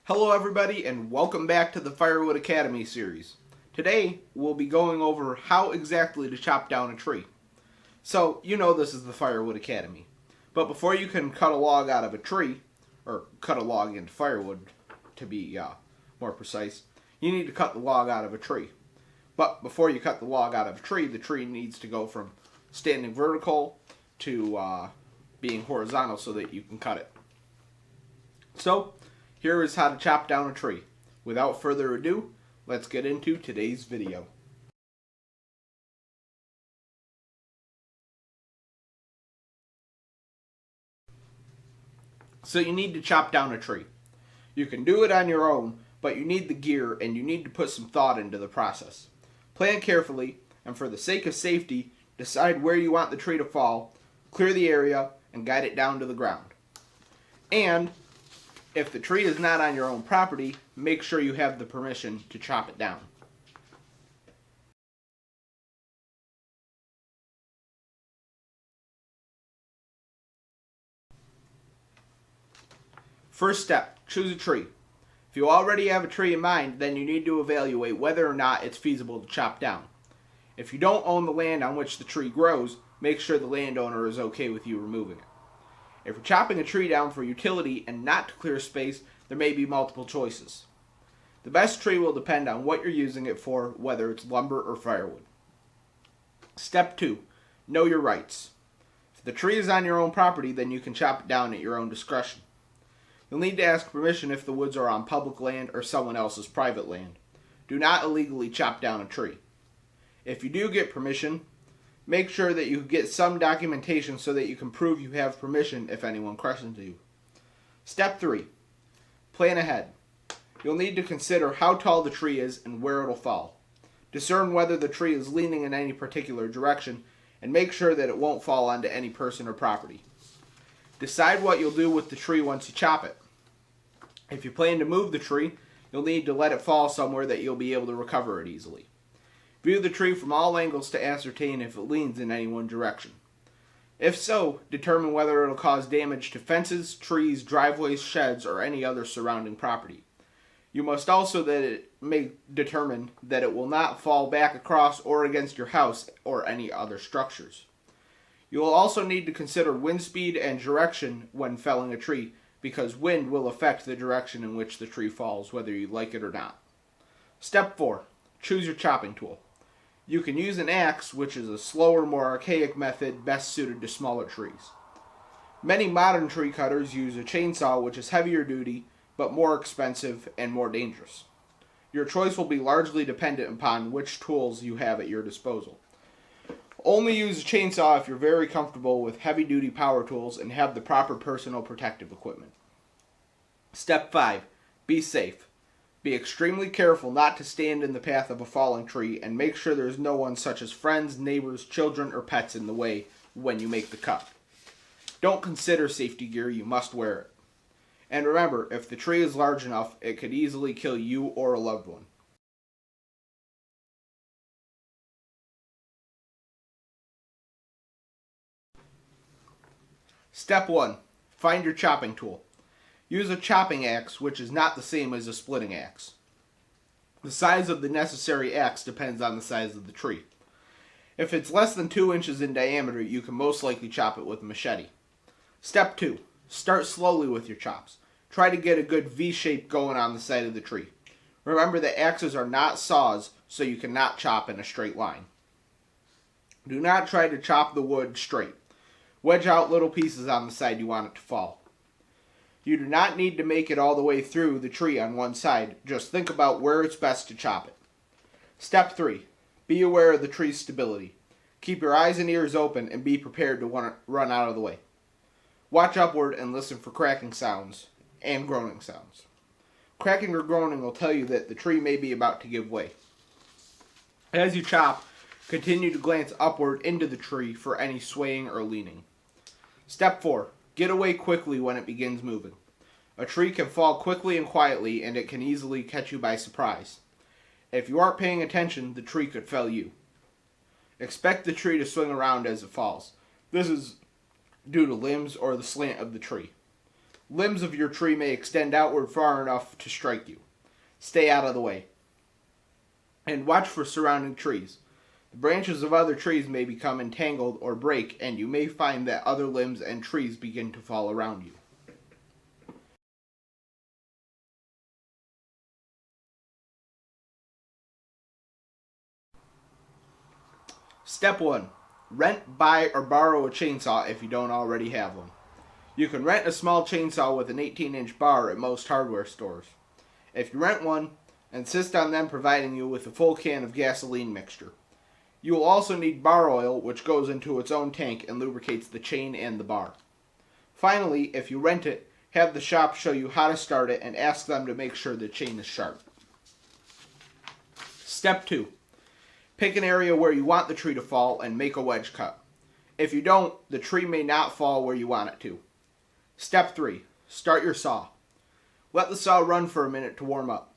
Hello everybody and welcome back to the Firewood Academy series. Today we'll be going over how exactly to chop down a tree. So you know this is the Firewood Academy. But before you can cut a log out of a tree, or cut a log into firewood to be more precise, you need to cut the log out of a tree. But before you cut the log out of a tree, the tree needs to go from standing vertical to being horizontal so that you can cut it. So here is how to chop down a tree. Without further ado, let's get into today's video. So you need to chop down a tree. You can do it on your own, but you need the gear and you need to put some thought into the process. Plan carefully, and for the sake of safety, decide where you want the tree to fall, clear the area, and guide it down to the ground. And if the tree is not on your own property, make sure you have the permission to chop it down. First step, choose a tree. If you already have a tree in mind, then you need to evaluate whether or not it's feasible to chop down. If you don't own the land on which the tree grows, make sure the landowner is okay with you removing it. If you're chopping a tree down for utility and not to clear space, there may be multiple choices. The best tree will depend on what you're using it for, whether it's lumber or firewood. Step 2. Know your rights. If the tree is on your own property, then you can chop it down at your own discretion. You'll need to ask permission if the woods are on public land or someone else's private land. Do not illegally chop down a tree. If you do get permission, make sure that you get some documentation so that you can prove you have permission if anyone questions you. Step 3. Plan ahead. You'll need to consider how tall the tree is and where it'll fall. Discern whether the tree is leaning in any particular direction and make sure that it won't fall onto any person or property. Decide what you'll do with the tree once you chop it. If you plan to move the tree, you'll need to let it fall somewhere that you'll be able to recover it easily. View the tree from all angles to ascertain if it leans in any one direction. If so, determine whether it will cause damage to fences, trees, driveways, sheds, or any other surrounding property. You must also determine that it will not fall back across or against your house or any other structures. You will also need to consider wind speed and direction when felling a tree, because wind will affect the direction in which the tree falls, whether you like it or not. Step 4. Choose your chopping tool. You can use an axe, which is a slower, more archaic method best suited to smaller trees. Many modern tree cutters use a chainsaw, which is heavier duty, but more expensive and more dangerous. Your choice will be largely dependent upon which tools you have at your disposal. Only use a chainsaw if you're very comfortable with heavy-duty power tools and have the proper personal protective equipment. Step 5. Be safe. Be extremely careful not to stand in the path of a falling tree and make sure there is no one such as friends, neighbors, children, or pets in the way when you make the cut. Don't consider safety gear, you must wear it. And remember, if the tree is large enough, it could easily kill you or a loved one. Step 1. Find your chopping tool. Use a chopping axe, which is not the same as a splitting axe. The size of the necessary axe depends on the size of the tree. If it's less than 2 inches in diameter, you can most likely chop it with a machete. Step 2. Start slowly with your chops. Try to get a good V shape going on the side of the tree. Remember that axes are not saws, so you cannot chop in a straight line. Do not try to chop the wood straight. Wedge out little pieces on the side you want it to fall. You do not need to make it all the way through the tree on one side. Just think about where it's best to chop it. Step 3. Be aware of the tree's stability. Keep your eyes and ears open and be prepared to run out of the way. Watch upward and listen for cracking sounds and groaning sounds. Cracking or groaning will tell you that the tree may be about to give way. As you chop, continue to glance upward into the tree for any swaying or leaning. Step 4. Get away quickly when it begins moving. A tree can fall quickly and quietly, and it can easily catch you by surprise. If you aren't paying attention, the tree could fell you. Expect the tree to swing around as it falls. This is due to limbs or the slant of the tree. Limbs of your tree may extend outward far enough to strike you. Stay out of the way. And watch for surrounding trees. The branches of other trees may become entangled or break, and you may find that other limbs and trees begin to fall around you. Step 1. Rent, buy, or borrow a chainsaw if you don't already have one. You can rent a small chainsaw with an 18-inch bar at most hardware stores. If you rent one, insist on them providing you with a full can of gasoline mixture. You will also need bar oil, which goes into its own tank and lubricates the chain and the bar. Finally, if you rent it, have the shop show you how to start it and ask them to make sure the chain is sharp. Step 2. Pick an area where you want the tree to fall and make a wedge cut. If you don't, the tree may not fall where you want it to. Step 3. Start your saw. Let the saw run for a minute to warm up.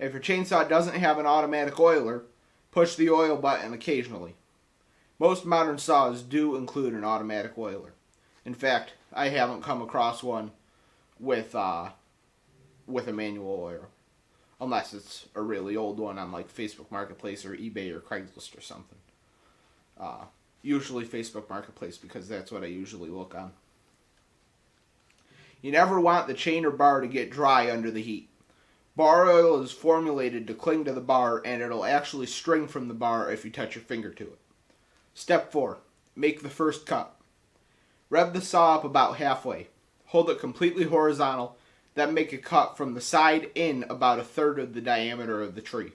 If your chainsaw doesn't have an automatic oiler, push the oil button occasionally. Most modern saws do include an automatic oiler. In fact, I haven't come across one with a manual oiler. Unless it's a really old one on like Facebook Marketplace or eBay or Craigslist or something. Usually Facebook Marketplace, because that's what I usually look on. You never want the chain or bar to get dry under the heat. Bar oil is formulated to cling to the bar, and it'll actually string from the bar if you touch your finger to it. Step 4. Make the first cut. Rev the saw up about halfway. Hold it completely horizontal, then make a cut from the side in about 1/3 of the diameter of the tree.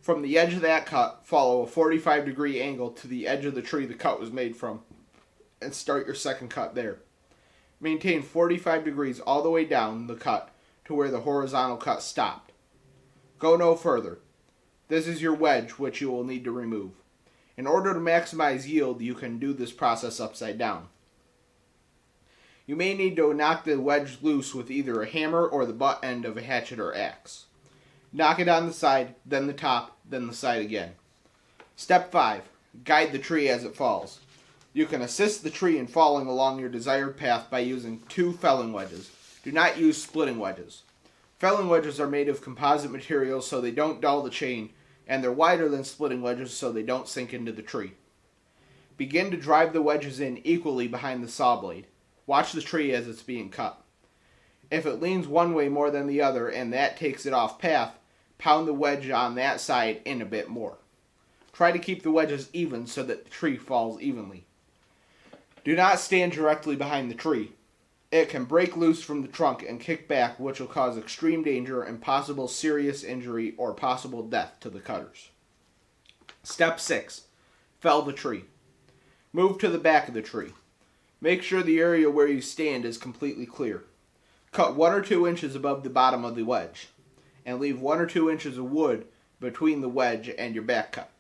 From the edge of that cut, follow a 45-degree angle to the edge of the tree the cut was made from, and start your second cut there. Maintain 45 degrees all the way down the cut to where the horizontal cut stopped. Go no further. This is your wedge, which you will need to remove. In order to maximize yield, you can do this process upside down. You may need to knock the wedge loose with either a hammer or the butt end of a hatchet or axe. Knock it on the side, then the top, then the side again. Step 5. Guide the tree as it falls. You can assist the tree in falling along your desired path by using 2 felling wedges. Do not use splitting wedges. Felling wedges are made of composite materials so they don't dull the chain, and they're wider than splitting wedges so they don't sink into the tree. Begin to drive the wedges in equally behind the saw blade. Watch the tree as it's being cut. If it leans one way more than the other and that takes it off path, pound the wedge on that side in a bit more. Try to keep the wedges even so that the tree falls evenly. Do not stand directly behind the tree. It can break loose from the trunk and kick back, which will cause extreme danger and possible serious injury or possible death to the cutters. Step 6. Fell the tree. Move to the back of the tree. Make sure the area where you stand is completely clear. Cut 1 or 2 inches above the bottom of the wedge, and leave 1 or 2 inches of wood between the wedge and your back cut.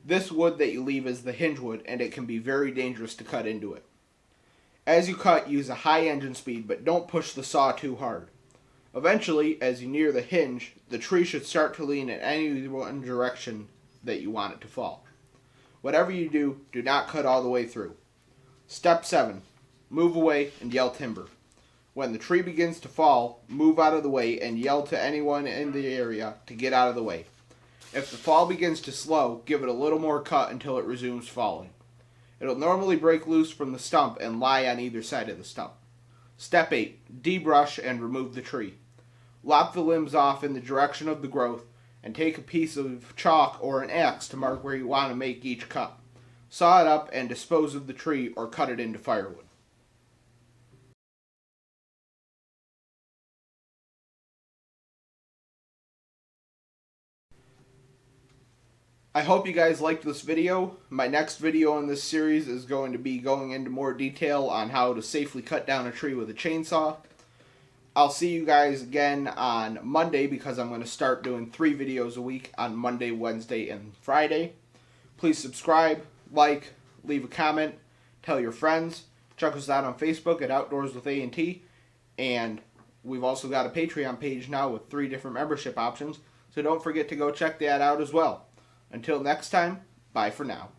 This wood that you leave is the hinge wood, and it can be very dangerous to cut into it. As you cut, use a high engine speed, but don't push the saw too hard. Eventually, as you near the hinge, the tree should start to lean in any one direction that you want it to fall. Whatever you do, do not cut all the way through. Step 7. Move away and yell timber. When the tree begins to fall, move out of the way and yell to anyone in the area to get out of the way. If the fall begins to slow, give it a little more cut until it resumes falling. It'll normally break loose from the stump and lie on either side of the stump. Step 8. Debrush and remove the tree. Lop the limbs off in the direction of the growth and take a piece of chalk or an axe to mark where you want to make each cut. Saw it up and dispose of the tree or cut it into firewood. I hope you guys liked this video. My next video in this series is going to be going into more detail on how to safely cut down a tree with a chainsaw. I'll see you guys again on Monday because I'm going to start doing 3 videos a week on Monday, Wednesday, and Friday. Please subscribe, like, leave a comment, tell your friends. Check us out on Facebook at Outdoors with A&T. And we've also got a Patreon page now with 3 different membership options. So don't forget to go check that out as well. Until next time, bye for now.